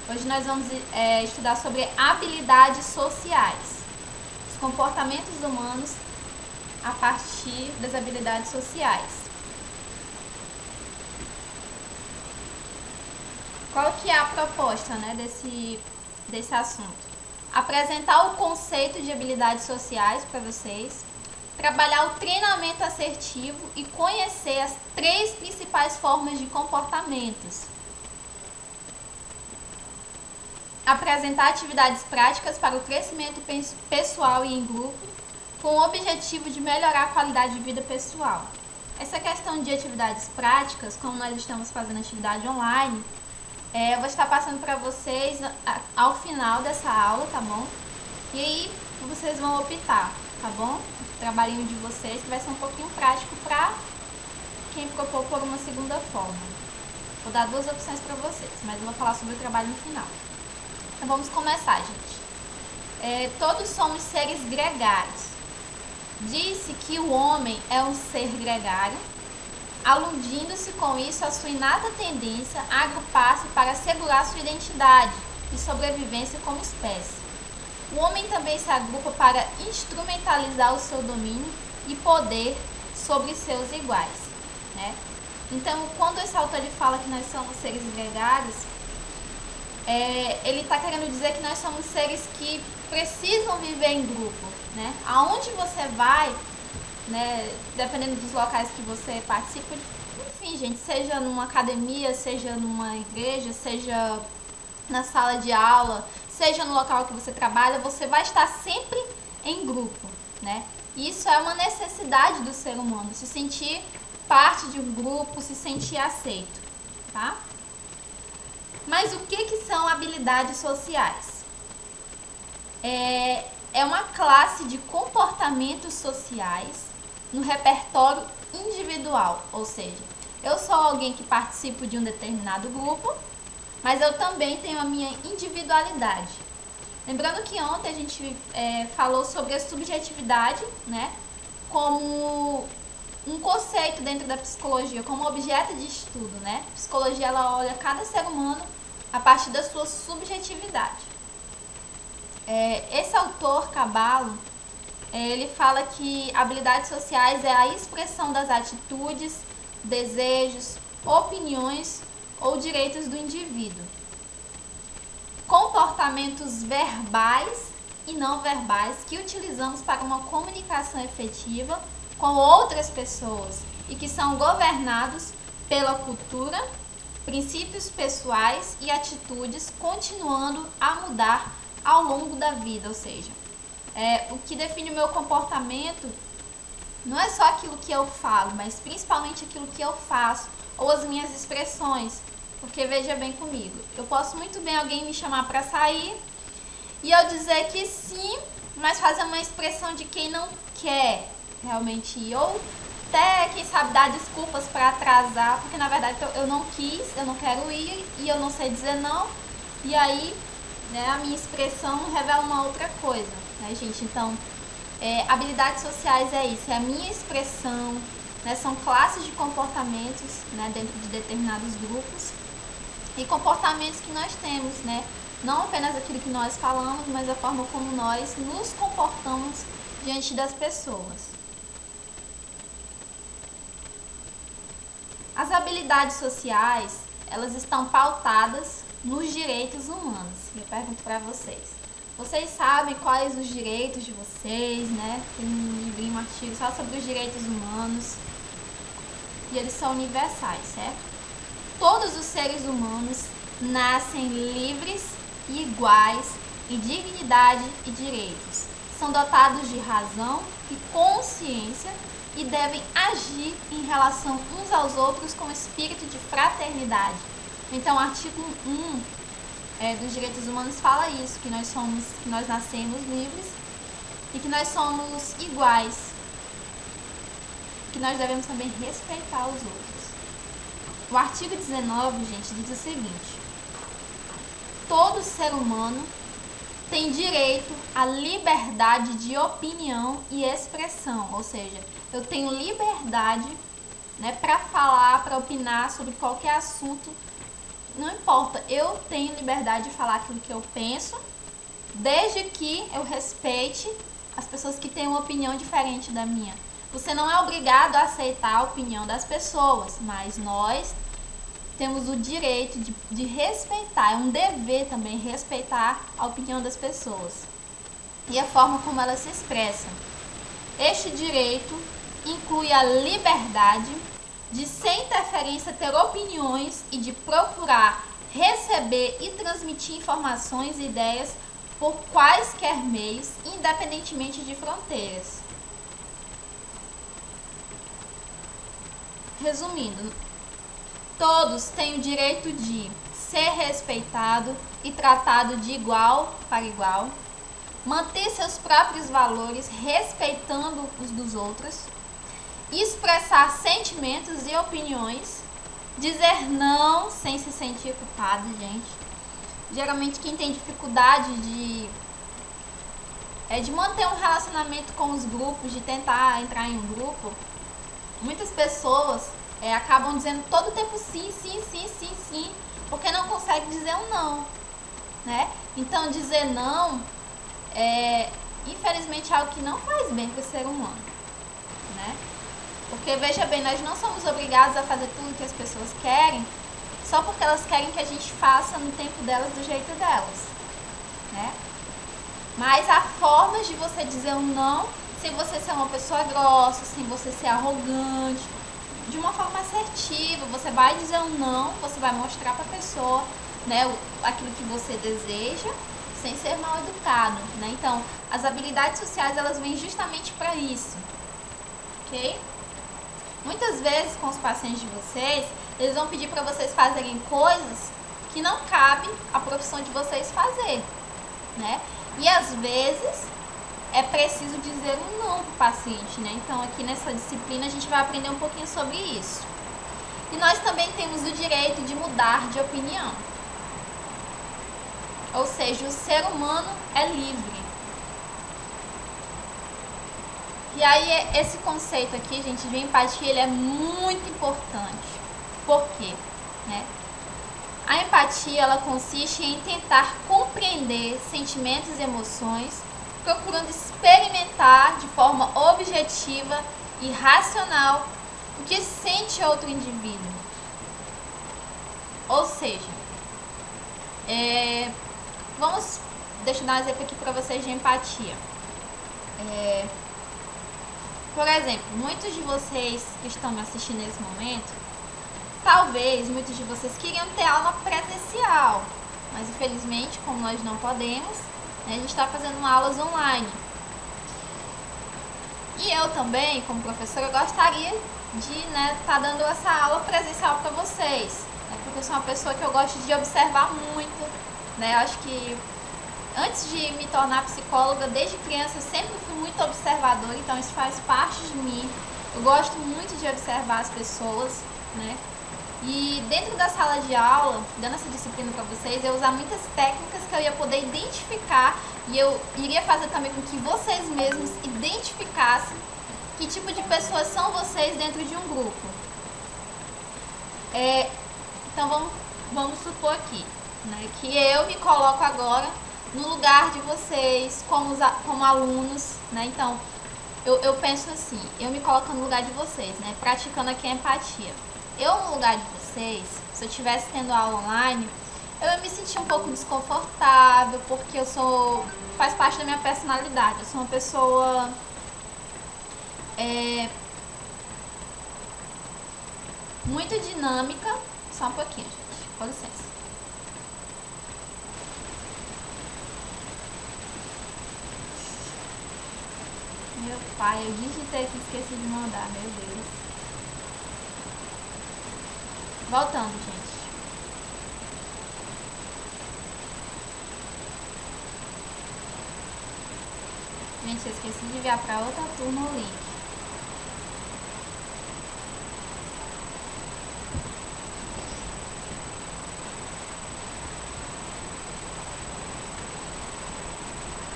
Hoje nós vamos estudar sobre habilidades sociais, os comportamentos humanos a partir das habilidades sociais. Qual que é a proposta, né, desse assunto? Apresentar o conceito de habilidades sociais para vocês, trabalhar o treinamento assertivo e conhecer as 3 principais formas de comportamentos. Apresentar atividades práticas para o crescimento pessoal e em grupo, com o objetivo de melhorar a qualidade de vida pessoal. Essa questão de atividades práticas, como nós estamos fazendo atividade online, eu vou estar passando para vocês ao final dessa aula, tá bom? E aí vocês vão optar, tá bom? O trabalhinho de vocês, que vai ser um pouquinho prático para quem propor por uma segunda forma. Vou dar 2 opções para vocês, mas eu vou falar sobre o trabalho no final. Então vamos começar, gente. Todos somos seres gregários. Disse que o homem é um ser gregário, aludindo-se com isso à sua inata tendência a agrupar-se para assegurar sua identidade e sobrevivência como espécie. O homem também se agrupa para instrumentalizar o seu domínio e poder sobre seus iguais, né? Então, quando esse autor ele fala que nós somos seres gregários, ele está querendo dizer que nós somos seres que precisam viver em grupo, né? Aonde você vai, né, dependendo dos locais que você participa, enfim, gente, seja numa academia, seja numa igreja, seja na sala de aula, seja no local que você trabalha, você vai estar sempre em grupo, né? Isso é uma necessidade do ser humano, se sentir parte de um grupo, se sentir aceito, tá? Mas o que são habilidades sociais? É uma classe de comportamentos sociais no repertório individual, ou seja, eu sou alguém que participo de um determinado grupo, mas eu também tenho a minha individualidade. Lembrando que ontem a gente falou sobre a subjetividade, né, como um conceito dentro da psicologia, como objeto de estudo, né? A psicologia ela olha cada ser humano a partir da sua subjetividade. Esse autor, Caballo, ele fala que habilidades sociais é a expressão das atitudes, desejos, opiniões ou direitos do indivíduo. Comportamentos verbais e não verbais que utilizamos para uma comunicação efetiva com outras pessoas e que são governados pela cultura, princípios pessoais e atitudes, continuando a mudar ao longo da vida, ou seja, o que define o meu comportamento não é só aquilo que eu falo, mas principalmente aquilo que eu faço ou as minhas expressões, porque veja bem comigo, eu posso muito bem alguém me chamar para sair e eu dizer que sim, mas fazer uma expressão de quem não quer realmente ir, ou até, quem sabe, dar desculpas para atrasar, porque na verdade eu não quis, eu não quero ir e eu não sei dizer não, e aí, né, a minha expressão revela uma outra coisa, né, gente? Então, habilidades sociais é isso, é a minha expressão, né, são classes de comportamentos, né, dentro de determinados grupos e comportamentos que nós temos, né, não apenas aquilo que nós falamos, mas a forma como nós nos comportamos diante das pessoas. As habilidades sociais, elas estão pautadas nos direitos humanos. Eu pergunto para vocês. Vocês sabem quais os direitos de vocês, né? Tem um artigo só sobre os direitos humanos. E eles são universais, certo? Todos os seres humanos nascem livres e iguais em dignidade e direitos. São dotados de razão e consciência e devem agir em relação uns aos outros com espírito de fraternidade. Então, o artigo 1 dos direitos humanos fala isso, que nós nascemos livres e que nós somos iguais, que nós devemos também respeitar os outros. O artigo 19, gente, diz o seguinte: todo ser humano tem direito à liberdade de opinião e expressão, ou seja, eu tenho liberdade, né, para falar, para opinar sobre qualquer assunto não importa, eu tenho liberdade de falar aquilo que eu penso, desde que eu respeite as pessoas que têm uma opinião diferente da minha. Você não é obrigado a aceitar a opinião das pessoas, mas nós temos o direito de respeitar, é um dever também respeitar a opinião das pessoas e a forma como elas se expressam. Este direito inclui a liberdade de, sem interferência, ter opiniões e de procurar receber e transmitir informações e ideias por quaisquer meios, independentemente de fronteiras. Resumindo, todos têm o direito de ser respeitado e tratado de igual para igual, manter seus próprios valores respeitando os dos outros, expressar sentimentos e opiniões, dizer não sem se sentir culpado, gente. Geralmente quem tem dificuldade de manter um relacionamento com os grupos, de tentar entrar em um grupo, muitas pessoas acabam dizendo todo o tempo sim, sim, sim, sim, sim, porque não consegue dizer um não, né? Então dizer não infelizmente, é algo que não faz bem para o ser humano, né? Porque, veja bem, nós não somos obrigados a fazer tudo que as pessoas querem só porque elas querem que a gente faça no tempo delas, do jeito delas, né? Mas há formas de você dizer um não sem você ser uma pessoa grossa, sem você ser arrogante, de uma forma assertiva. Você vai dizer um não, você vai mostrar para a pessoa, né, aquilo que você deseja, sem ser mal educado, né? Então, as habilidades sociais, elas vêm justamente para isso, ok? Muitas vezes, com os pacientes de vocês, eles vão pedir para vocês fazerem coisas que não cabe à profissão de vocês fazer, né? E às vezes é preciso dizer um não para o paciente, né? Então, aqui nessa disciplina a gente vai aprender um pouquinho sobre isso. E nós também temos o direito de mudar de opinião. Ou seja, o ser humano é livre. E aí, esse conceito aqui, gente, de empatia, ele é muito importante. Por quê? Né? A empatia, ela consiste em tentar compreender sentimentos e emoções, procurando experimentar de forma objetiva e racional o que sente outro indivíduo. Ou seja, deixa eu dar um exemplo aqui para vocês de empatia. Por exemplo, muitos de vocês que estão me assistindo nesse momento, talvez muitos de vocês queriam ter aula presencial, mas infelizmente, como nós não podemos, né, a gente está fazendo aulas online. E eu também, como professora, gostaria de estar dando essa aula presencial para vocês, né, porque eu sou uma pessoa que eu gosto de observar muito, né? Eu acho que antes de me tornar psicóloga, desde criança eu sempre fui muito observadora, então isso faz parte de mim. Eu gosto muito de observar as pessoas, né? E dentro da sala de aula, dando essa disciplina para vocês, eu usar muitas técnicas que eu ia poder identificar, e eu iria fazer também com que vocês mesmos identificassem que tipo de pessoas são vocês dentro de um grupo. Então vamos supor aqui, né, que eu me coloco agora no lugar de vocês como alunos, né? Então eu penso assim, eu me coloco no lugar de vocês, né, praticando aqui a empatia. Eu, no lugar de vocês, se eu estivesse tendo aula online, eu ia me sentir um pouco desconfortável, porque faz parte da minha personalidade. Eu sou uma pessoa muito dinâmica. Só um pouquinho, gente, com licença. Meu pai, eu digitei aqui e esqueci de mandar, meu Deus. Voltando, gente. Gente, eu esqueci de enviar para outra turma o link.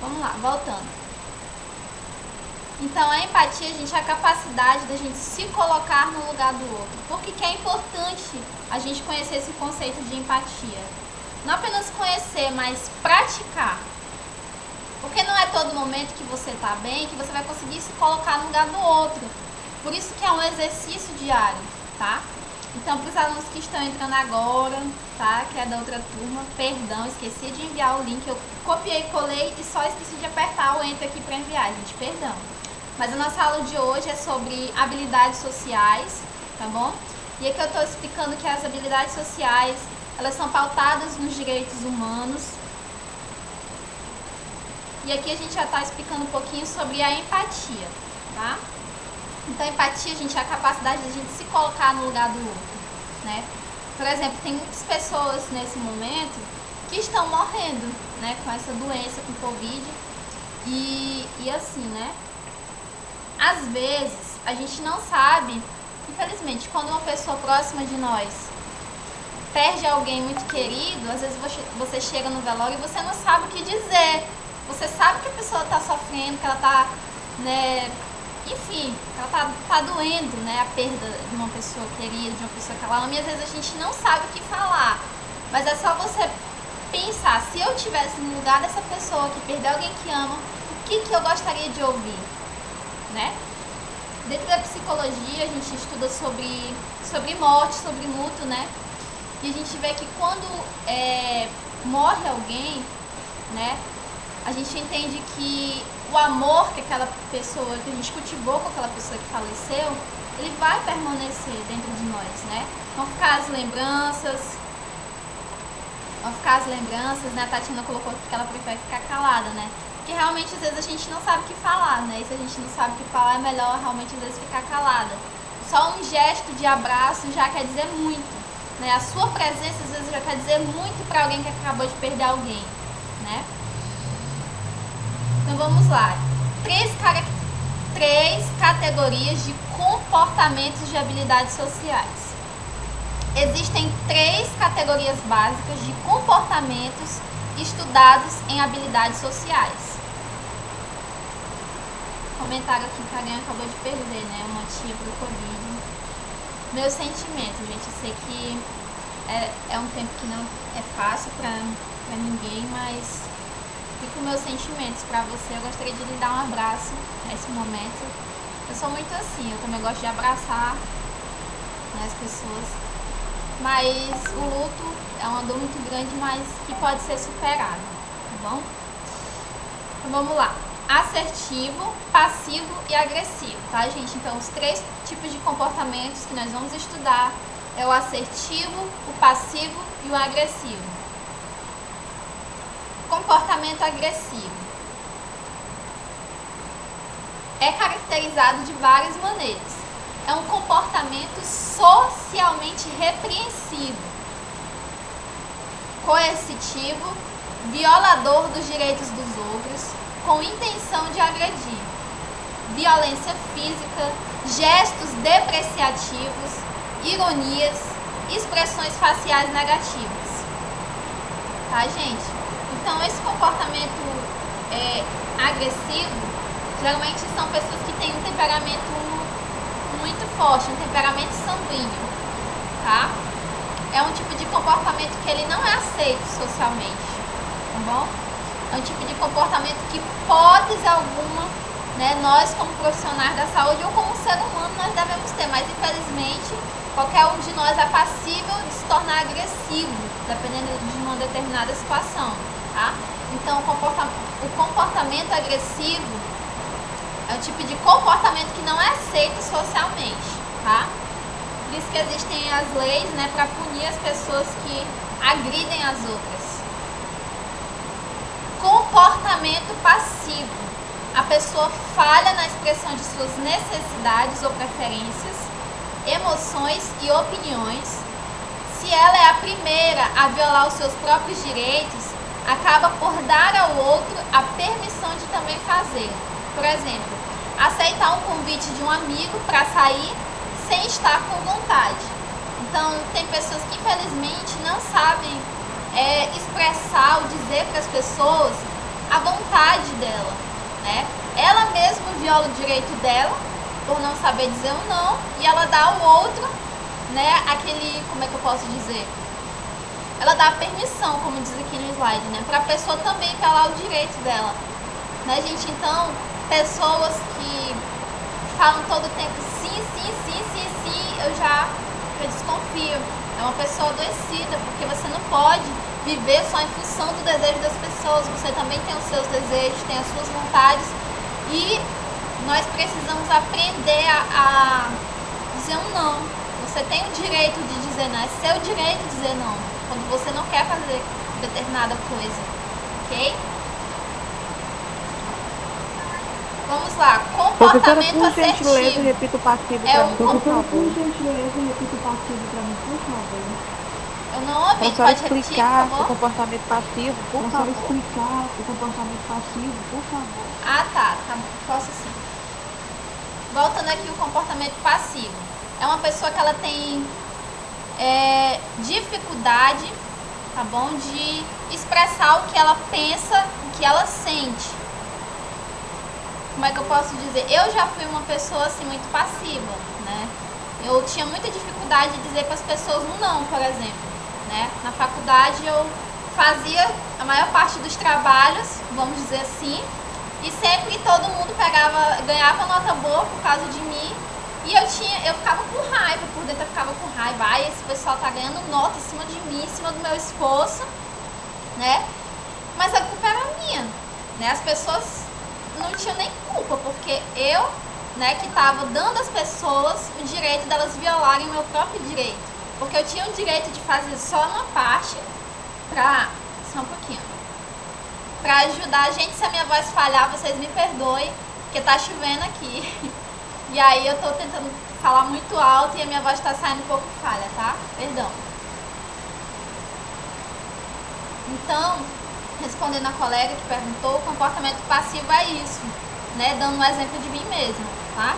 Vamos lá, voltando. Então, a empatia, gente, é a capacidade da gente se colocar no lugar do outro. Por que que é importante a gente conhecer esse conceito de empatia? Não apenas conhecer, mas praticar. Porque não é todo momento que você está bem que você vai conseguir se colocar no lugar do outro. Por isso que é um exercício diário, tá? Então, para os alunos que estão entrando agora, tá? Que é da outra turma, perdão, esqueci de enviar o link. Eu copiei e colei e só esqueci de apertar o enter aqui para enviar, gente, perdão. Mas a nossa aula de hoje é sobre habilidades sociais, tá bom? E aqui eu estou explicando que as habilidades sociais, elas são pautadas nos direitos humanos. E aqui a gente já está explicando um pouquinho sobre a empatia, tá? Então, a empatia, gente, é a capacidade de a gente se colocar no lugar do outro, né? Por exemplo, tem muitas pessoas nesse momento que estão morrendo, né, com essa doença, com Covid. E assim, né? Às vezes, a gente não sabe, infelizmente, quando uma pessoa próxima de nós perde alguém muito querido, às vezes você chega no velório e você não sabe o que dizer. Você sabe que a pessoa está sofrendo, que ela está, né, enfim, ela tá doendo, né, a perda de uma pessoa querida, de uma pessoa que ela ama, e às vezes a gente não sabe o que falar. Mas é só você pensar, se eu estivesse no lugar dessa pessoa que perdeu alguém que ama, o que eu gostaria de ouvir, né? Dentro da psicologia, a gente estuda sobre morte, sobre luto, né? E a gente vê que quando morre alguém, né, a gente entende que o amor que aquela pessoa, que a gente cultivou com aquela pessoa que faleceu, ele vai permanecer dentro de nós, né? Vão ficar as lembranças, né? A Tatiana colocou aqui que ela prefere ficar calada, né? Porque realmente às vezes a gente não sabe o que falar, né? E se a gente não sabe o que falar, é melhor realmente às vezes ficar calada. Só um gesto de abraço já quer dizer muito, né? A sua presença às vezes já quer dizer muito para alguém que acabou de perder alguém, né? Então vamos lá. Três categorias de comportamentos de habilidades sociais. Existem 3 categorias básicas de comportamentos estudados em habilidades sociais. Comentário aqui que a Ariane acabou de perder, né? Uma tia pro Covid. Meu sentimento, gente, eu sei que é um tempo que não é fácil pra ninguém, mas fico meus sentimentos pra você. Eu gostaria de lhe dar um abraço nesse momento. Eu sou muito assim, eu também gosto de abraçar, né, as pessoas. Mas o luto é uma dor muito grande, mas que pode ser superada, tá bom? Então vamos lá. Assertivo, passivo e agressivo, tá, gente? Então os 3 tipos de comportamentos que nós vamos estudar é o assertivo, o passivo e o agressivo. Comportamento agressivo é caracterizado de várias maneiras. É um comportamento socialmente repreensivo, coercitivo, violador dos direitos dos outros, com intenção de agredir, violência física, gestos depreciativos, ironias, expressões faciais negativas. Tá, gente? Então, esse comportamento agressivo, geralmente são pessoas que têm um temperamento muito forte, um temperamento sanguíneo, tá? É um tipo de comportamento que ele não é aceito socialmente, tá bom? É um tipo de comportamento que, hipótese alguma, né, nós como profissionais da saúde ou como ser humano, nós devemos ter, mas infelizmente qualquer um de nós é passível de se tornar agressivo, dependendo de uma determinada situação, tá? Então, o comportamento agressivo é um tipo de comportamento que não é aceito socialmente, tá? Por isso que existem as leis, né, para punir as pessoas que agridem as outras. Comportamento passivo. A pessoa falha na expressão de suas necessidades ou preferências, emoções e opiniões. Se ela é a primeira a violar os seus próprios direitos, acaba por dar ao outro a permissão de também fazer. Por exemplo, aceitar um convite de um amigo para sair sem estar com vontade. Então, tem pessoas que infelizmente não sabem expressar ou dizer para as pessoas a vontade dela, né? Ela mesma viola o direito dela por não saber dizer um não, e ela dá ao outro, né, aquele, como é que eu posso dizer? Ela dá a permissão, como diz aqui no slide, né, para a pessoa também violar o direito dela, né, gente? Então, pessoas que falam todo o tempo sim, sim, sim, sim, sim, eu desconfio. É uma pessoa adoecida, porque você não pode viver só em função do desejo das pessoas. Você também tem os seus desejos, tem as suas vontades, e nós precisamos aprender a dizer um não. Você tem o direito de dizer não, é seu direito dizer não, quando você não quer fazer determinada coisa, ok? Vamos lá, comportamento Professora, por gentileza, assertivo. repita o passivo É para o mim, com- por favor. Por gentileza, repita o passivo para mim, por favor. Eu não ouvi, Para a senhora pode repetir, por explicar o favor? comportamento passivo, por Para a senhora favor. explicar o comportamento passivo, por favor. Ah, tá, posso sim. Voltando aqui, o comportamento passivo. É uma pessoa que ela tem dificuldade, tá bom, de expressar o que ela pensa, o que ela sente. Como é que eu posso dizer? Eu já fui uma pessoa assim muito passiva, né? Eu tinha muita dificuldade de dizer para as pessoas um não, por exemplo, né? Na faculdade eu fazia a maior parte dos trabalhos, vamos dizer assim, e sempre todo mundo ganhava nota boa por causa de mim, e eu ficava com raiva, por dentro eu ficava com raiva. Ai, esse pessoal tá ganhando nota em cima de mim, em cima do meu esforço, né? Mas a culpa era minha, né? As pessoas não tinham nem culpa, porque eu, né, que tava dando às pessoas o direito delas violarem o meu próprio direito, porque eu tinha o direito de fazer só uma parte só um pouquinho, pra ajudar a gente. Se a minha voz falhar, vocês me perdoem, porque tá chovendo aqui. E aí eu tô tentando falar muito alto e a minha voz tá saindo um pouco falha, tá? Perdão. Então, respondendo a colega que perguntou, o comportamento passivo é isso, né? Dando um exemplo de mim mesma, tá?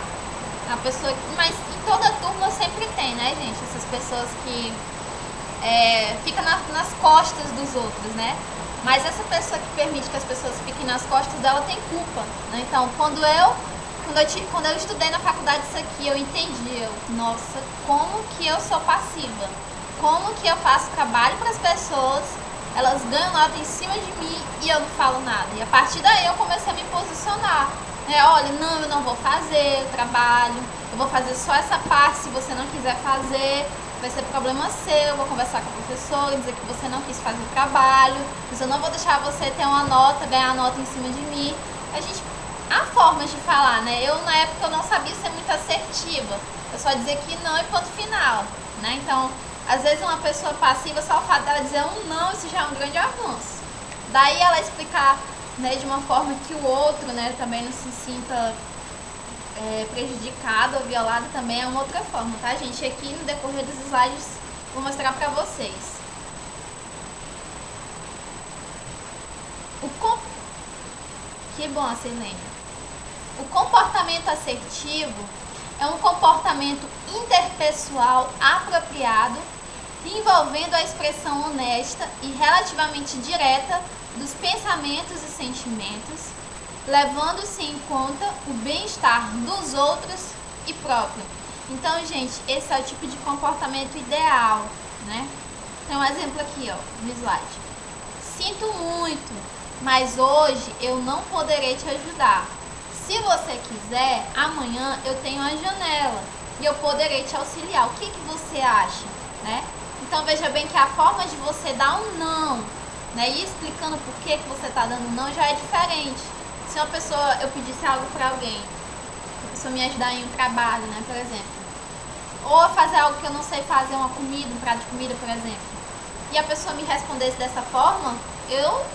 A pessoa, mas em toda turma sempre tem, né, gente? Essas pessoas que ficam nas costas dos outros, né? Mas essa pessoa que permite que as pessoas fiquem nas costas dela tem culpa, né? Então, quando eu estudei na faculdade isso aqui, eu entendi, nossa, como que eu sou passiva? Como que eu faço trabalho para as pessoas, elas ganham nota em cima de mim e eu não falo nada? E a partir daí eu comecei a me posicionar, né? Olha, não, eu não vou fazer o trabalho, eu vou fazer só essa parte. Se você não quiser fazer, vai ser problema seu, eu vou conversar com a professora, dizer que você não quis fazer o trabalho, mas eu não vou deixar você ter uma nota, ganhar nota em cima de mim. Há formas de falar, né? Na época eu não sabia ser muito assertiva, eu só dizia que não e ponto final, né? Então, às vezes uma pessoa passiva, só o fato dela dizer um não, isso já é um grande avanço. Daí ela explicar, né, de uma forma que o outro, né, também não se sinta prejudicado ou violado, também é uma outra forma, tá, gente? Aqui no decorrer dos slides vou mostrar pra vocês. Que bom, você lembra. O comportamento assertivo é um comportamento interpessoal apropriado, envolvendo a expressão honesta e relativamente direta dos pensamentos e sentimentos, levando-se em conta o bem-estar dos outros e próprio. Então, gente, esse é o tipo de comportamento ideal, né? Tem um exemplo aqui, ó, no slide. Sinto muito, mas hoje eu não poderei te ajudar. Se você quiser, amanhã eu tenho a janela e eu poderei te auxiliar. O que você acha, né? Então veja bem que a forma de você dar um não, né, e explicando por que você está dando um não já é diferente. Se uma pessoa, eu pedisse algo para alguém, a pessoa me ajudar em um trabalho, né, por exemplo, ou fazer algo que eu não sei fazer, uma comida, um prato de comida, por exemplo, e a pessoa me respondesse dessa forma, eu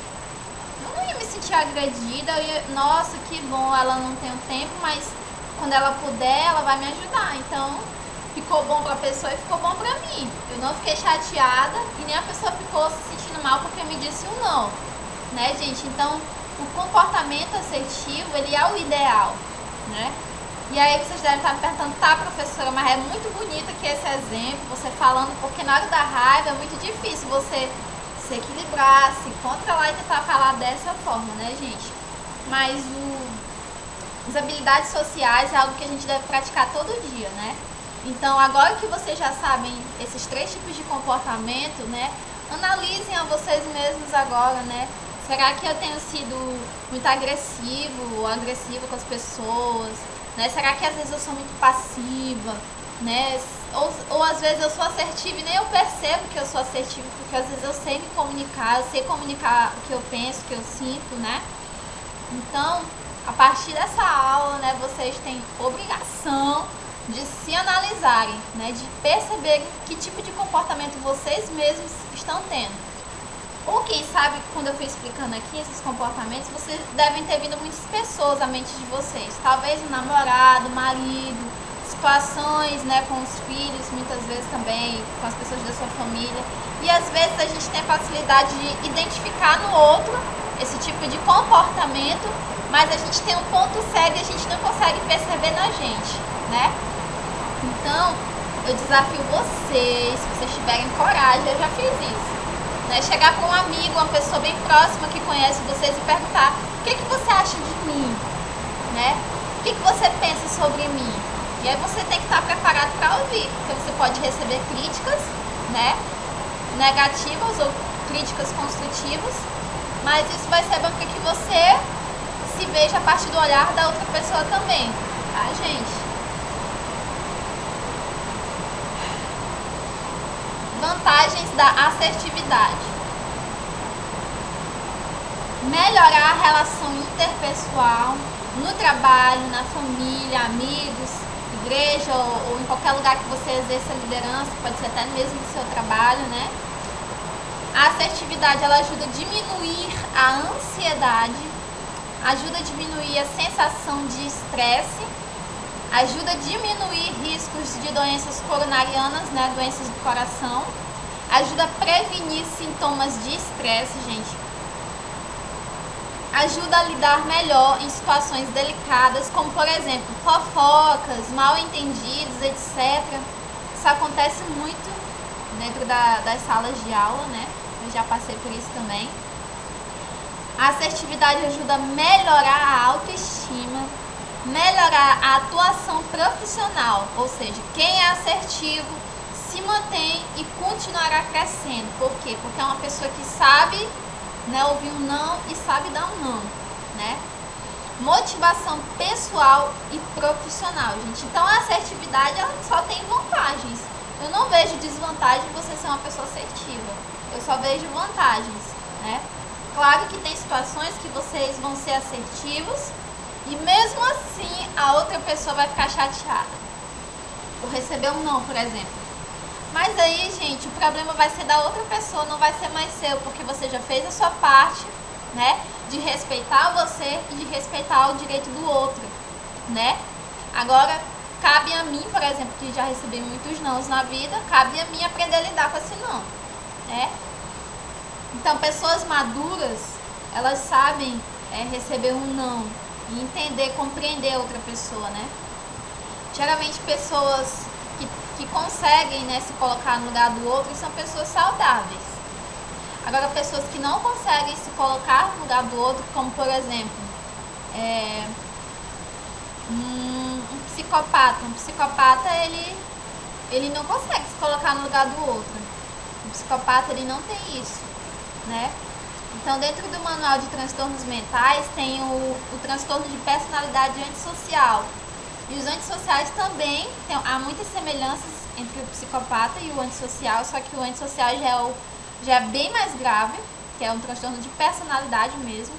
não ia me sentir agredida, nossa, que bom, ela não tem o tempo, mas quando ela puder, ela vai me ajudar. Então, ficou bom pra pessoa e ficou bom pra mim. Eu não fiquei chateada e nem a pessoa ficou se sentindo mal porque me disse um não, né, gente? Então, o comportamento assertivo, ele é o ideal, né? E aí vocês devem estar me perguntando, tá, professora, mas é muito bonito aqui esse exemplo, você falando, porque na hora da raiva é muito difícil você se equilibrar, se controlar e tentar falar dessa forma, né, gente? mas as habilidades sociais é algo que a gente deve praticar todo dia, né? Então, agora que vocês já sabem esses 3 tipos de comportamento, né? Analisem a vocês mesmos agora, né? Será que eu tenho sido muito agressivo ou agressiva com as pessoas? Né? Será que às vezes eu sou muito passiva? Né? Ou às vezes eu sou assertiva e nem eu percebo que eu sou assertiva, porque às vezes eu sei me comunicar, eu sei comunicar o que eu penso, o que eu sinto, né? Então, a partir dessa aula, né, vocês têm obrigação de se analisarem, né, de perceberem que tipo de comportamento vocês mesmos estão tendo. Ou quem sabe, quando eu fui explicando aqui esses comportamentos, vocês devem ter vindo muitas pessoas à mente de vocês. Talvez um namorado, marido, situações, né, com os filhos, muitas vezes também com as pessoas da sua família. E às vezes a gente tem facilidade de identificar no outro esse tipo de comportamento, mas a gente tem um ponto cego e a gente não consegue perceber na gente, né? Então, eu desafio vocês, se vocês tiverem coragem, eu já fiz isso, né? Chegar com um amigo, uma pessoa bem próxima que conhece vocês e perguntar: o que você acha de mim? Né? O que você pensa sobre mim? E aí você tem que estar preparado para ouvir, porque você pode receber críticas, né, negativas ou críticas construtivas, mas isso vai ser bom para que você se veja a partir do olhar da outra pessoa também, tá, gente? Vantagens da assertividade: melhorar a relação interpessoal no trabalho, na família, amigos, igreja ou em qualquer lugar que você exerça liderança, pode ser até mesmo no seu trabalho, né? A assertividade, ela ajuda a diminuir a ansiedade, ajuda a diminuir a sensação de estresse, ajuda a diminuir riscos de doenças coronarianas, né, doenças do coração, ajuda a prevenir sintomas de estresse, gente. Ajuda a lidar melhor em situações delicadas, como por exemplo, fofocas, mal entendidos, etc. Isso acontece muito dentro das salas de aula, né? Eu já passei por isso também. A assertividade ajuda a melhorar a autoestima, melhorar a atuação profissional, ou seja, quem é assertivo se mantém e continuará crescendo. Por quê? Porque é uma pessoa que sabe, né, ouvir um não e sabe dar um não, né? Motivação pessoal e profissional, gente. Então a assertividade, ela só tem vantagens. Eu não vejo desvantagem em você ser uma pessoa assertiva. Eu só vejo vantagens, né? Claro que tem situações que vocês vão ser assertivos e mesmo assim a outra pessoa vai ficar chateada por receber um não, por exemplo. Mas aí, gente, o problema vai ser da outra pessoa, não vai ser mais seu, porque você já fez a sua parte, né, de respeitar você e de respeitar o direito do outro, né? Agora, cabe a mim, por exemplo, que já recebi muitos nãos na vida, cabe a mim aprender a lidar com esse não, né? Então, pessoas maduras, elas sabem receber um não e entender, compreender a outra pessoa, né? Geralmente, pessoas que conseguem, né, se colocar no lugar do outro são pessoas saudáveis. Agora, pessoas que não conseguem se colocar no lugar do outro, como por exemplo, um psicopata. Um psicopata, ele não consegue se colocar no lugar do outro. Um psicopata, ele não tem isso, né? Então, dentro do manual de transtornos mentais, tem o transtorno de personalidade antissocial. E os antissociais também, há muitas semelhanças entre o psicopata e o antissocial, só que o antissocial já é bem mais grave, que é um transtorno de personalidade mesmo,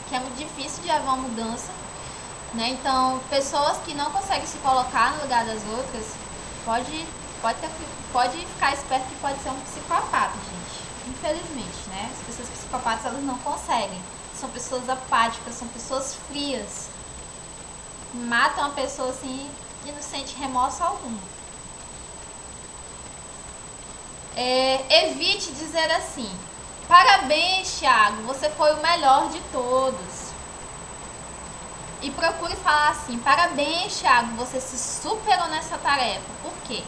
que é muito difícil de haver uma mudança, né? Então, pessoas que não conseguem se colocar no lugar das outras, pode ficar esperto que pode ser um psicopata, gente. Infelizmente, né? As pessoas psicopatas, elas não conseguem. São pessoas apáticas, são pessoas frias. Matam a pessoa assim e não sente remorso algum. Evite dizer assim: parabéns, Thiago, você foi o melhor de todos. E procure falar assim: parabéns, Thiago, você se superou nessa tarefa. Por quê?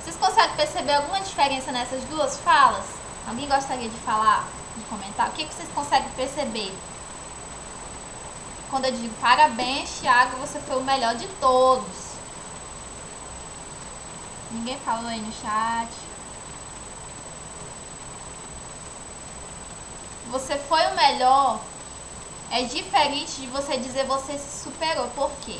Vocês conseguem perceber alguma diferença nessas duas falas? Alguém gostaria de falar, de comentar? O que vocês conseguem perceber? quando eu digo parabéns, Thiago, você foi o melhor de todos. Ninguém falou aí no chat. Você foi o melhor é diferente de você dizer você se superou. Por quê?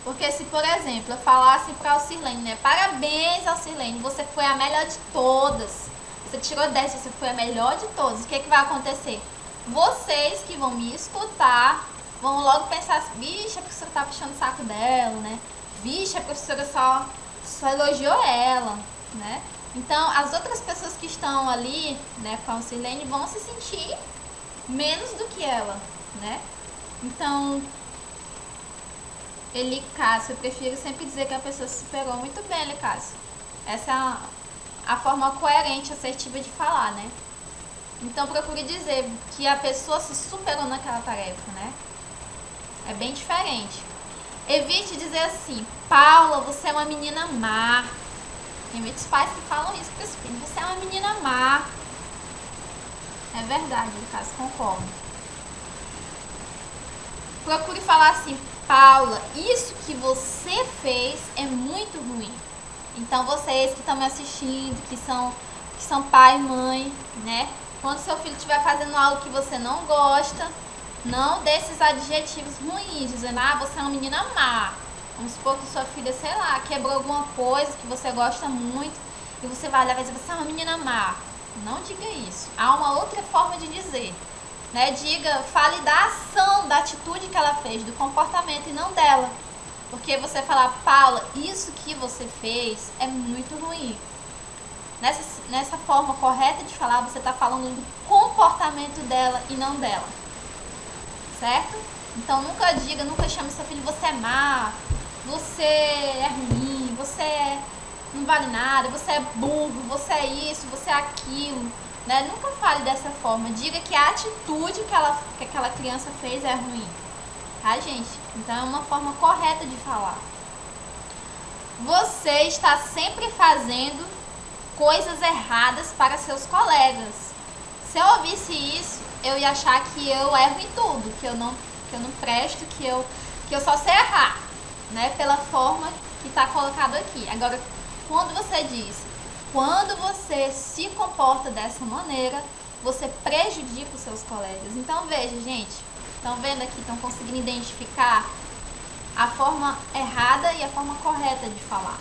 Porque se, por exemplo, eu falasse pra Alcirlene, né? Parabéns, Alcirlene, você foi a melhor de todas. Você tirou 10, você foi a melhor de todas. O que vai acontecer? Vocês que vão me escutar vão logo pensar assim, vixe, a professora tá puxando o saco dela, né? Vixe, a professora só elogiou ela, né? Então, as outras pessoas que estão ali, né, com a Alcirlene vão se sentir menos do que ela, né? Então, Eli Cássio, eu prefiro sempre dizer que a pessoa se superou. Muito bem, Eli Cássio. Essa é a forma coerente, assertiva de falar, né? Então, procure dizer que a pessoa se superou naquela tarefa, né? É bem diferente. Evite dizer assim, Paula, você é uma menina má. Tem muitos pais que falam isso para os filhos. Você é uma menina má. É verdade, Lucas, concordo. Procure falar assim, Paula, isso que você fez é muito ruim. Então vocês que estão me assistindo, que são pai e mãe, né? Quando seu filho estiver fazendo algo que você não gosta, não dê esses adjetivos ruins, dizendo, você é uma menina má. Vamos supor que sua filha, sei lá, quebrou alguma coisa que você gosta muito e você vai olhar e vai dizer, você é uma menina má. Não diga isso. Há uma outra forma de dizer, né? Diga, fale da ação, da atitude que ela fez, do comportamento e não dela. Porque você falar, Paula, isso que você fez é muito ruim. Nessa forma correta de falar, você está falando do comportamento dela e não dela. Certo? Então nunca chame seu filho, você é má, você é ruim, você não vale nada, você é burro, você é isso, você é aquilo, né? Nunca fale dessa forma. Diga que a atitude que aquela criança fez é ruim, tá, gente? Então é uma forma correta de falar. Você está sempre fazendo coisas erradas para seus colegas. Se eu ouvisse isso, eu ia achar que eu erro em tudo, que eu não presto, que eu só sei errar, né? Pela forma que está colocado aqui. Agora, quando você diz, quando você se comporta dessa maneira, você prejudica os seus colegas. Então, veja, gente, estão vendo aqui, estão conseguindo identificar a forma errada e a forma correta de falar.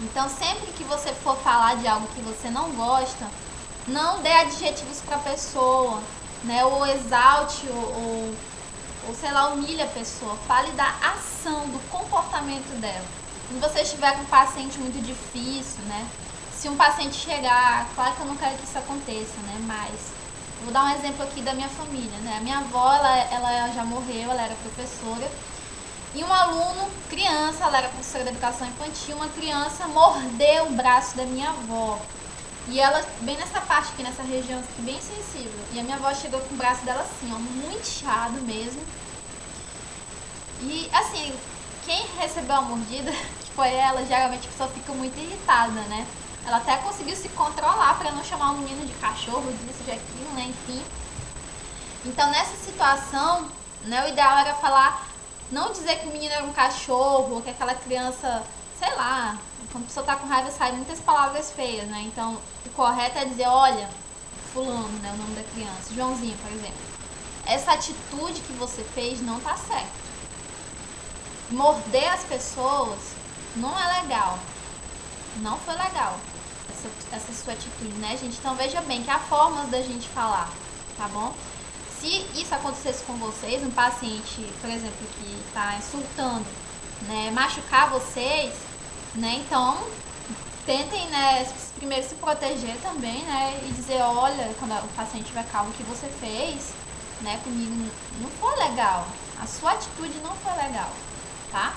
Então, sempre que você for falar de algo que você não gosta, não dê adjetivos para a pessoa, né? Ou exalte ou sei lá, humilhe a pessoa. Fale da ação, do comportamento dela. Se você estiver com um paciente muito difícil, né? Se um paciente chegar, claro que eu não quero que isso aconteça, né? Mas vou dar um exemplo aqui da minha família, né? A minha avó, ela já morreu, ela era professora. E um aluno, criança, ela era professora de educação infantil, uma criança mordeu o braço da minha avó. E ela, bem nessa parte aqui, nessa região aqui, bem sensível. E a minha avó chegou com o braço dela assim, ó, muito inchado mesmo. E, assim, quem recebeu a mordida, que foi ela, geralmente a pessoa fica muito irritada, né? Ela até conseguiu se controlar para não chamar o menino de cachorro, disso, de aquilo, né? Enfim. Então, nessa situação, né, o ideal era falar, não dizer que o menino era um cachorro, ou que aquela criança, sei lá, quando a pessoa tá com raiva, saem muitas palavras feias, né? Então, o correto é dizer, olha, fulano, né, o nome da criança, Joãozinho, por exemplo. Essa atitude que você fez não tá certo. Morder as pessoas não é legal. Não foi legal essa sua atitude, né, gente? Então, veja bem que há formas da gente falar, tá bom? Se isso acontecesse com vocês, um paciente, por exemplo, que tá insultando, né, machucar vocês, né, então tentem, né, primeiro se proteger também, né, e dizer, olha, quando o paciente estiver calmo, o que você fez, né, comigo não foi legal, a sua atitude não foi legal, tá?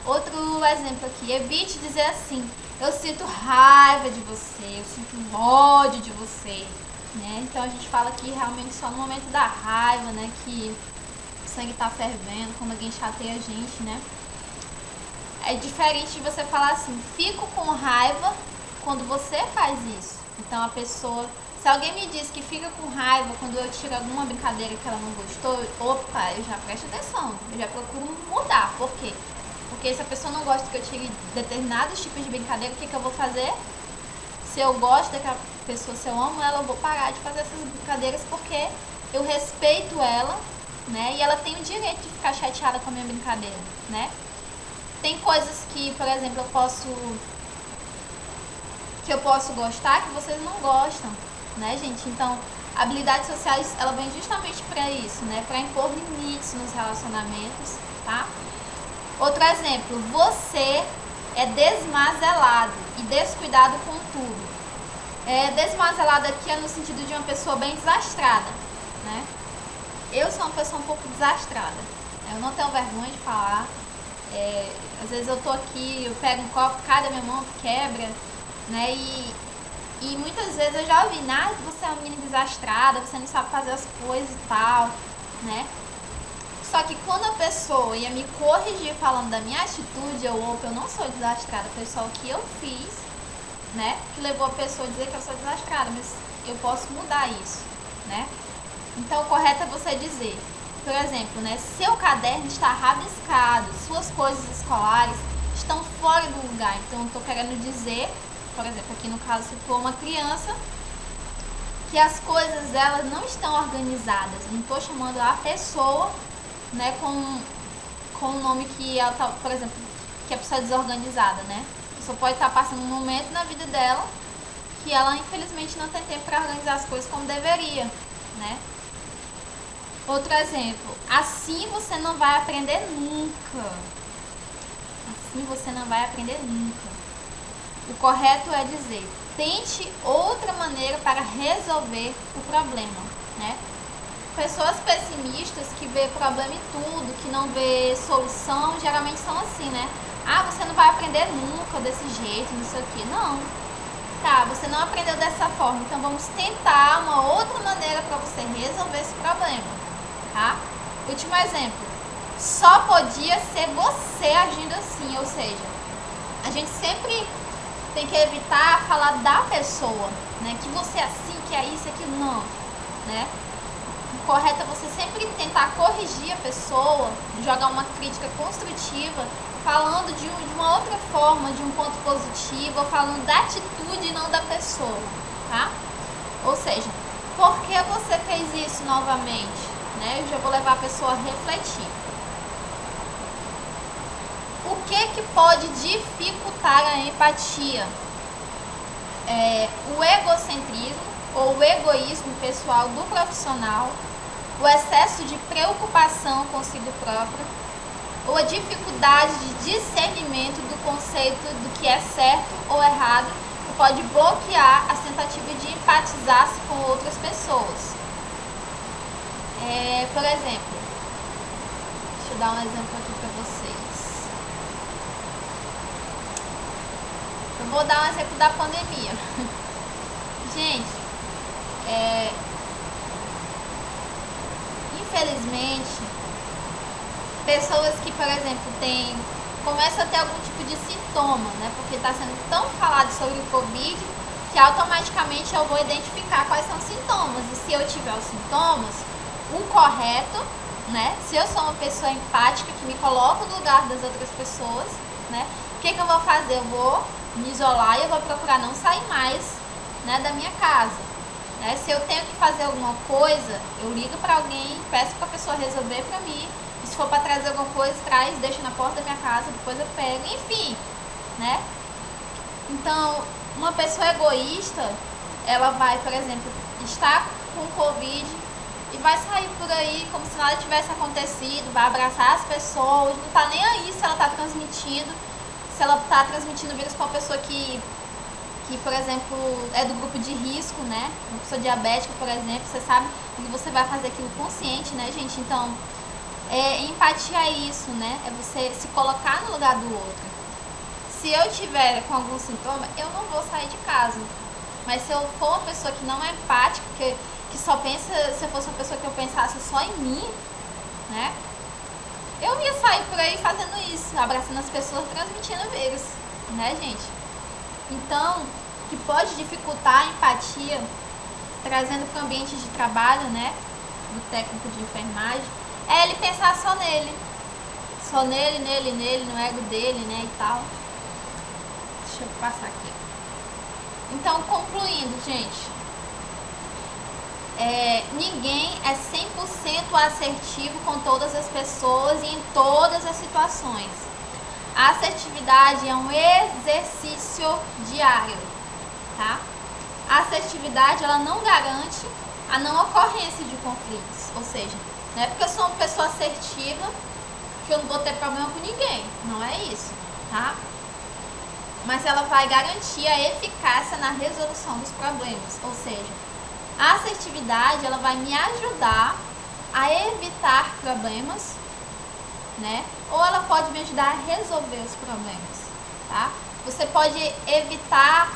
Outro exemplo aqui, evite dizer assim, eu sinto raiva de você, eu sinto ódio de você, né, então a gente fala aqui realmente só no momento da raiva, né, que o sangue tá fervendo, quando alguém chateia a gente, né. É diferente de você falar assim, fico com raiva quando você faz isso. Então a pessoa Se alguém me diz que fica com raiva quando eu tiro alguma brincadeira que ela não gostou, opa, eu já presto atenção, eu já procuro mudar. Por quê? Porque se a pessoa não gosta que eu tire determinados tipos de brincadeira, o que eu vou fazer? Se eu gosto daquela pessoa, se eu amo ela, eu vou parar de fazer essas brincadeiras porque eu respeito ela, né? E ela tem o direito de ficar chateada com a minha brincadeira, né? Tem coisas que, por exemplo, eu posso gostar que vocês não gostam, né, gente? Então, habilidades sociais, ela vem justamente para isso, né? Para impor limites nos relacionamentos, tá? Outro exemplo, você é desmazelado e descuidado com tudo. Desmazelado aqui é no sentido de uma pessoa bem desastrada, né? Eu sou uma pessoa um pouco desastrada. Eu não tenho vergonha de falar. Às vezes eu tô aqui, eu pego um copo, cai da minha mão, quebra, né? E muitas vezes eu já ouvi, você é uma menina desastrada, você não sabe fazer as coisas e tal, né? Só que quando a pessoa ia me corrigir falando da minha atitude, eu não sou desastrada, foi só o que eu fiz, né? Que levou a pessoa a dizer que eu sou desastrada, mas eu posso mudar isso, né? Então o correto é você dizer, por exemplo, né? Seu caderno está rabiscado, suas coisas escolares estão fora do lugar. Então eu estou querendo dizer, por exemplo, aqui no caso, se for uma criança, que as coisas dela não estão organizadas. Eu não estou chamando a pessoa, né, com o nome que ela tá, por exemplo, que a pessoa é desorganizada, né? A pessoa pode estar passando um momento na vida dela que ela infelizmente não tem tempo para organizar as coisas como deveria, né? Outro exemplo, assim você não vai aprender nunca. Assim você não vai aprender nunca. O correto é dizer, tente outra maneira para resolver o problema, né? Pessoas pessimistas que vê problema em tudo, que não vê solução, geralmente são assim, né? Você não vai aprender nunca desse jeito, não sei o que. Não. Tá, você não aprendeu dessa forma, então vamos tentar uma outra maneira para você resolver esse problema, tá? Último exemplo. Só podia ser você agindo assim, ou seja, a gente sempre tem que evitar falar da pessoa, né? Que você é assim, que é isso, aquilo, não, né? O correto é você sempre tentar corrigir a pessoa, jogar uma crítica construtiva, falando de uma outra forma, de um ponto positivo, ou falando da atitude e não da pessoa, tá? Ou seja, por que você fez isso novamente? Né? Eu já vou levar a pessoa a refletir. O que pode dificultar a empatia? O egocentrismo ou o egoísmo pessoal do profissional, o excesso de preocupação consigo próprio, ou a dificuldade de discernimento do conceito do que é certo ou errado, que pode bloquear a tentativa de empatizar-se com outras pessoas. Por exemplo, deixa eu dar um exemplo aqui para vocês. Eu vou dar um exemplo da pandemia. Gente, infelizmente, pessoas que, por exemplo, começam a ter algum tipo de sintoma, né? Porque está sendo tão falado sobre o Covid que automaticamente eu vou identificar quais são os sintomas. E se eu tiver os sintomas, o correto, né? Se eu sou uma pessoa empática que me coloco no lugar das outras pessoas, né? O que eu vou fazer? Eu vou me isolar e eu vou procurar não sair mais, né, da minha casa. Né? Se eu tenho que fazer alguma coisa, eu ligo para alguém, peço para a pessoa resolver para mim. E se for para trazer alguma coisa, traz, deixa na porta da minha casa, depois eu pego, enfim, né? Então, uma pessoa egoísta, ela vai, por exemplo, estar com Covid e vai sair por aí como se nada tivesse acontecido, vai abraçar as pessoas, não tá nem aí se ela tá transmitindo, se ela tá transmitindo vírus para uma pessoa que, por exemplo, é do grupo de risco, né? Uma pessoa diabética, por exemplo, você sabe que você vai fazer aquilo consciente, né, gente? Então, empatia é isso, né? É você se colocar no lugar do outro. Se eu tiver com algum sintoma, eu não vou sair de casa. Mas se eu for uma pessoa que não é empática, que só pensa, se eu fosse uma pessoa que eu pensasse só em mim, né? Eu ia sair por aí fazendo isso, abraçando as pessoas, transmitindo vírus, né, gente? Então, o que pode dificultar a empatia trazendo para o ambiente de trabalho, né, do técnico de enfermagem, é ele pensar só nele, no ego dele, né, e tal. Deixa eu passar aqui. Então, concluindo, gente, ninguém é 100% assertivo com todas as pessoas e em todas as situações. A assertividade é um exercício diário, tá? A assertividade, ela não garante a não ocorrência de conflitos, ou seja, não é porque eu sou uma pessoa assertiva que eu não vou ter problema com ninguém, não é isso, tá? Mas ela vai garantir a eficácia na resolução dos problemas, ou seja, a assertividade, ela vai me ajudar a evitar problemas, né? Ou ela pode me ajudar a resolver os problemas, tá? Você pode evitar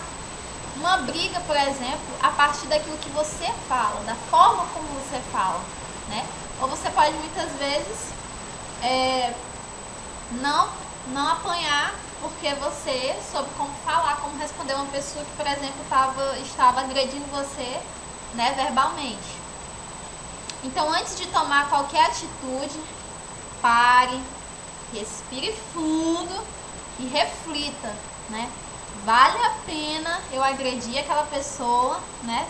uma briga, por exemplo, a partir daquilo que você fala, da forma como você fala, né? Ou você pode muitas vezes não apanhar porque você soube como falar, como responder uma pessoa que, por exemplo, estava agredindo você, né, verbalmente. Então, antes de tomar qualquer atitude, pare, respire fundo e reflita, né? Vale a pena eu agredir aquela pessoa, né?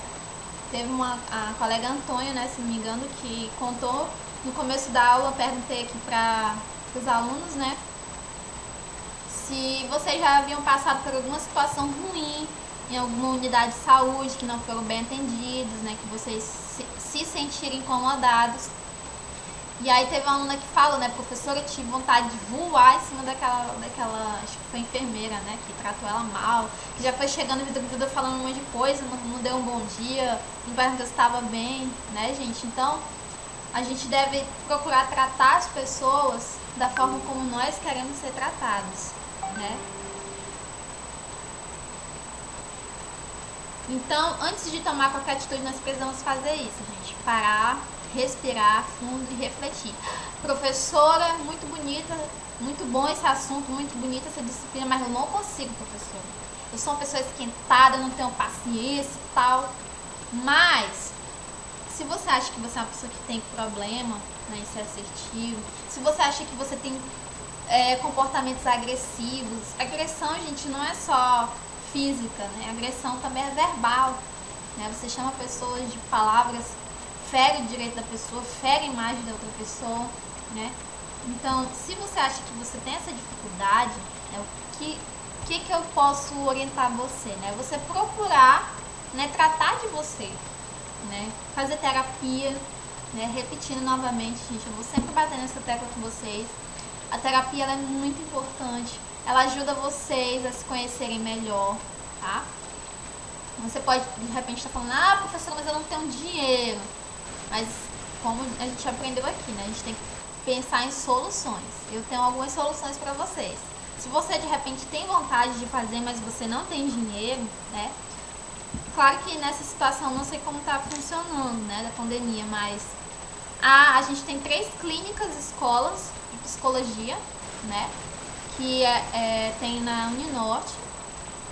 Teve a colega Antônia, né, se não me engano, que contou no começo da aula. Eu perguntei aqui para os alunos, né, se vocês já haviam passado por alguma situação ruim em alguma unidade de saúde, que não foram bem atendidos, né, que vocês se sentiram incomodados. E aí teve uma aluna que falou, né, professora, eu tive vontade de voar em cima daquela, acho que foi enfermeira, né, que tratou ela mal, que já foi chegando em vida falando um monte de coisa, não deu um bom dia, não perguntou se estava bem, né, gente? Então, a gente deve procurar tratar as pessoas da forma como nós queremos ser tratados, né? Então, antes de tomar qualquer atitude, nós precisamos fazer isso, gente. Parar, respirar fundo e refletir. Professora, muito bonita, muito bom esse assunto, muito bonita essa disciplina, mas eu não consigo, professora. Eu sou uma pessoa esquentada, não tenho paciência e tal. Mas, se você acha que você é uma pessoa que tem problema, né, em ser assertivo, se você acha que você tem comportamentos agressivos, agressão, gente, não é só física, né? Agressão também é verbal, né? Você chama pessoas de palavras, fere o direito da pessoa, fere a imagem da outra pessoa, né? Então, se você acha que você tem essa dificuldade, né, o que eu posso orientar você, né? Você procurar, né, tratar de você, né? Fazer terapia, né? Repetindo novamente, gente, eu vou sempre bater nessa tecla com vocês. A terapia, ela é muito importante. Ela ajuda vocês a se conhecerem melhor, tá? Você pode, de repente, estar falando, professora, mas eu não tenho dinheiro. Mas, como a gente aprendeu aqui, né? A gente tem que pensar em soluções. Eu tenho algumas soluções para vocês. Se você, de repente, tem vontade de fazer, mas você não tem dinheiro, né? Claro que nessa situação, não sei como está funcionando, né, da pandemia, mas a gente tem 3 clínicas, escolas de psicologia, né? Que tem na Uninorte,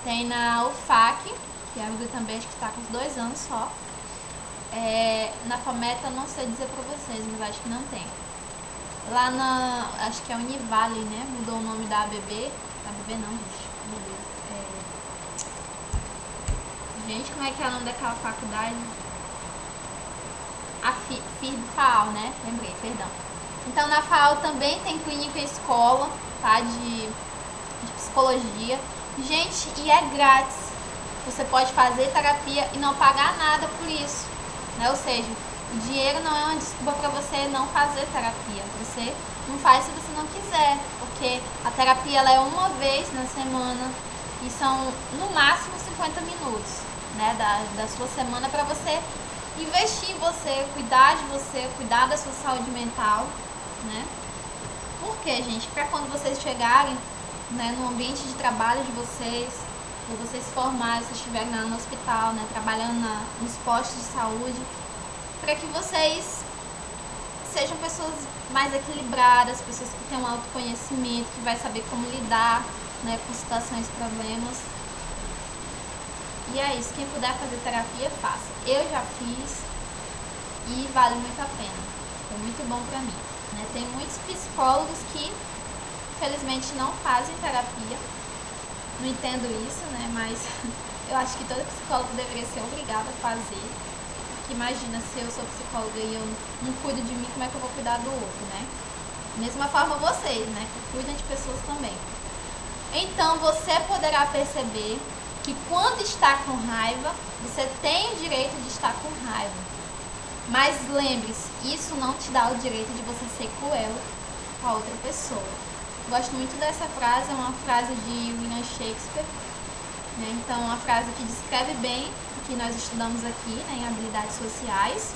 tem na UFAC, que a Uga também acho que está com uns 2 anos só. Na FAMETA eu não sei dizer para vocês, mas acho que não tem. Lá acho que é Univale, né? Mudou o nome da ABB. ABB não, gente. Meu Deus. Gente, como é que é o nome daquela faculdade? A FAO, né? Lembrei, perdão. Então na FAO também tem clínica e escola, tá? De psicologia. Gente, e é grátis. Você pode fazer terapia e não pagar nada por isso, né? Ou seja, o dinheiro não é uma desculpa para você não fazer terapia. Você não faz se você não quiser, porque a terapia ela é uma vez na semana e são no máximo 50 minutos, né, da sua semana para você investir em você, cuidar de você, cuidar da sua saúde mental, né? Por quê, gente? Para quando vocês chegarem, né, no ambiente de trabalho de vocês, quando vocês se formarem, se estiverem no hospital, né, trabalhando nos postos de saúde, para que vocês sejam pessoas mais equilibradas, pessoas que têm um autoconhecimento, que vai saber como lidar, né, com situações e problemas. E é isso, quem puder fazer terapia, faça. Eu já fiz e vale muito a pena. Foi muito bom pra mim, né? Tem muitos psicólogos que, infelizmente, não fazem terapia. Não entendo isso, né? Mas eu acho que todo psicólogo deveria ser obrigado a fazer. Porque imagina, se eu sou psicóloga e eu não cuido de mim, como é que eu vou cuidar do outro, né? Mesma forma vocês, né? Que cuidam de pessoas também. Então, você poderá perceber que quando está com raiva, você tem o direito de estar com raiva. Mas lembre-se, isso não te dá o direito de você ser cruel com a outra pessoa. Gosto muito dessa frase, é uma frase de William Shakespeare, né? Então, é uma frase que descreve bem o que nós estudamos aqui, né, em habilidades sociais.